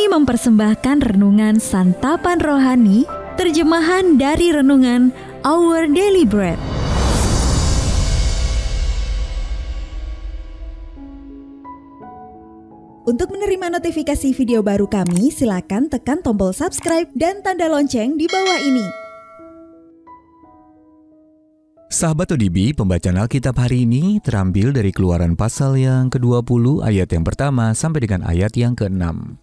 Kami mempersembahkan renungan santapan rohani, terjemahan dari renungan Our Daily Bread. Untuk menerima notifikasi video baru kami, silakan tekan tombol subscribe dan tanda lonceng di bawah ini. Sahabat ODB, pembacaan Alkitab hari ini terambil dari Keluaran pasal yang ke-20 ayat yang pertama sampai dengan ayat yang ke-6.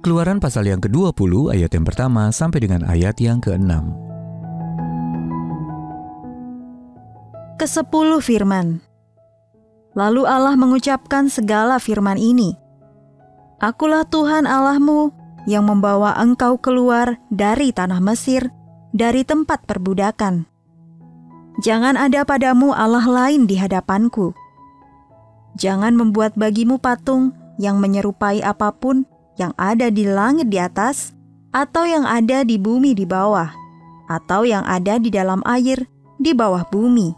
Keluaran pasal yang ke-20 ayat yang pertama sampai dengan ayat yang ke-6. Ke-10 firman. Lalu Allah mengucapkan segala firman ini. Akulah Tuhan Allahmu yang membawa engkau keluar dari tanah Mesir, dari tempat perbudakan. Jangan ada padamu Allah lain di hadapanku. Jangan membuat bagimu patung yang menyerupai apapun yang ada di langit di atas, atau yang ada di bumi di bawah, atau yang ada di dalam air di bawah bumi.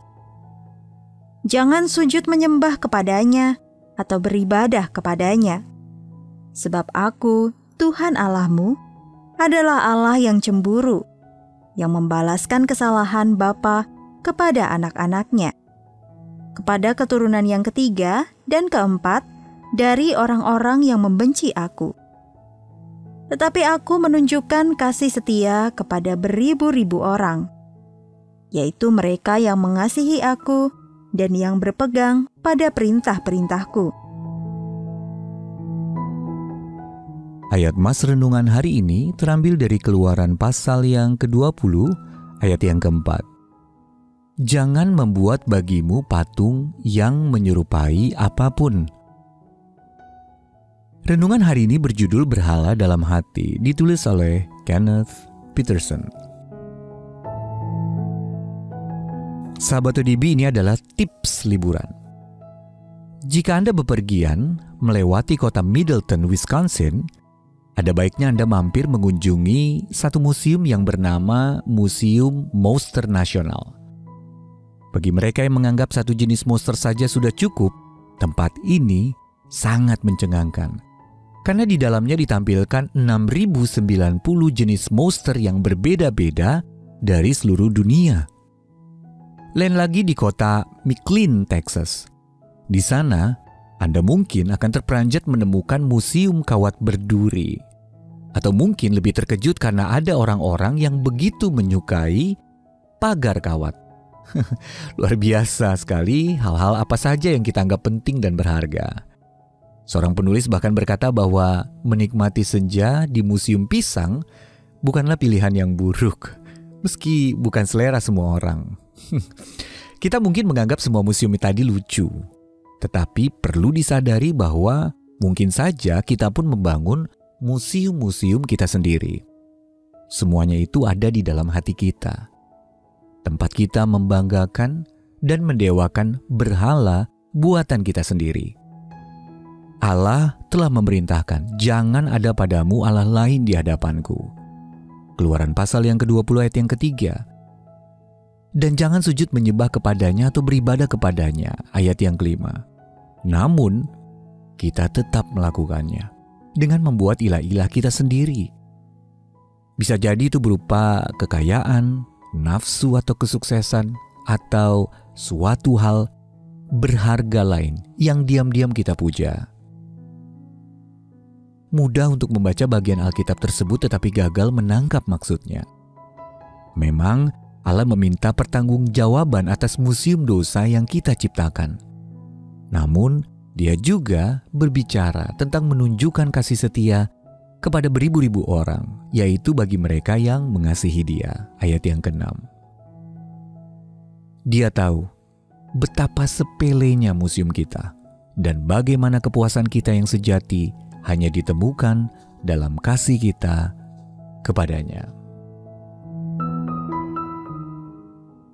Jangan sujud menyembah kepadanya atau beribadah kepadanya. Sebab aku, Tuhan Allahmu, adalah Allah yang cemburu, yang membalaskan kesalahan bapa kepada anak-anaknya, kepada keturunan yang ketiga dan keempat dari orang-orang yang membenci aku. Tetapi aku menunjukkan kasih setia kepada beribu-ribu orang, yaitu mereka yang mengasihi aku dan yang berpegang pada perintah-perintahku. Ayat Mas Renungan hari ini terambil dari Keluaran pasal yang ke-20 ayat yang keempat. Jangan membuat bagimu patung yang menyerupai apapun. Renungan hari ini berjudul Berhala dalam Hati, ditulis oleh Kenneth Peterson. Sahabat ODB, ini adalah tips liburan. Jika Anda bepergian melewati kota Middleton, Wisconsin, ada baiknya Anda mampir mengunjungi satu museum yang bernama Museum Monster Nasional. Bagi mereka yang menganggap satu jenis monster saja sudah cukup, tempat ini sangat mencengangkan. Karena di dalamnya ditampilkan 6.090 jenis monster yang berbeda-beda dari seluruh dunia. Lain lagi di kota McLean, Texas. Di sana, Anda mungkin akan terperanjat menemukan museum kawat berduri. Atau mungkin lebih terkejut karena ada orang-orang yang begitu menyukai pagar kawat. Luar biasa sekali hal-hal apa saja yang kita anggap penting dan berharga. Seorang penulis bahkan berkata bahwa menikmati senja di museum pisang bukanlah pilihan yang buruk, meski bukan selera semua orang. Kita mungkin menganggap semua museum tadi lucu, tetapi perlu disadari bahwa mungkin saja kita pun membangun museum-museum kita sendiri. Semuanya itu ada di dalam hati kita. Tempat kita membanggakan dan mendewakan berhala buatan kita sendiri. Allah telah memerintahkan, jangan ada padamu Allah lain di hadapanku. Keluaran pasal yang ke-20 ayat yang ketiga. Dan jangan sujud menyembah kepadanya atau beribadah kepadanya, ayat yang kelima. Namun, kita tetap melakukannya dengan membuat ilah-ilah kita sendiri. Bisa jadi itu berupa kekayaan, nafsu atau kesuksesan, atau suatu hal berharga lain yang diam-diam kita puja. Mudah untuk membaca bagian Alkitab tersebut tetapi gagal menangkap maksudnya. Memang Allah meminta pertanggungjawaban atas museum dosa yang kita ciptakan. Namun, Dia juga berbicara tentang menunjukkan kasih setia kepada beribu-ribu orang, yaitu bagi mereka yang mengasihi Dia. Ayat yang ke-6. Dia tahu betapa sepelenya museum kita dan bagaimana kepuasan kita yang sejati hanya ditemukan dalam kasih kita kepadanya.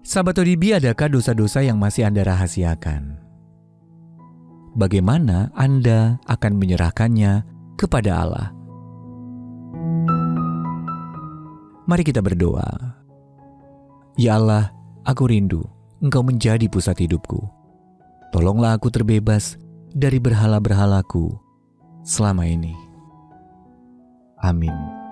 Sahabat ODB, adakah dosa-dosa yang masih Anda rahasiakan? Bagaimana Anda akan menyerahkannya kepada Allah? Mari kita berdoa. Ya Allah, aku rindu Engkau menjadi pusat hidupku. Tolonglah aku terbebas dari berhala-berhalaku, selama ini. Amin.